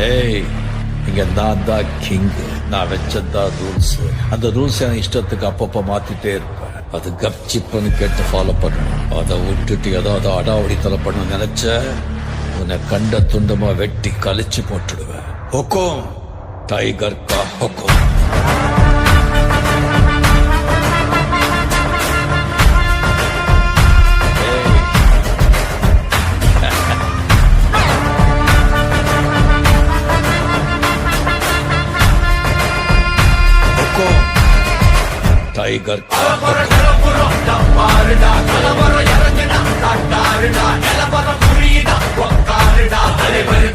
ஏய், இங்க நான் தான் கிங். நான் வச்சதான் ரூல்ஸ். அந்த ரூல்ஸ் என் இஷ்டத்துக்கு அப்பப்ப மாத்திட்டே இருப்பேன். அது கப்சிப்புன்னு கேட்டு ஃபாலோ பண்ணணும். அதை விட்டுட்டு ஏதாவது அடாவடித்தலை பண்ண நினைச்ச உன்னை கண்ட துண்டமா வெட்டி கழிச்சு போட்டுடுவேன். ஹுக்கும், டைகர் கா ஹுக்கும். டைகர் கலவரம் இறங்குடா, காட்டாருடா, நிலவரம் புரியுதா, உக்காருடா, தலைவர்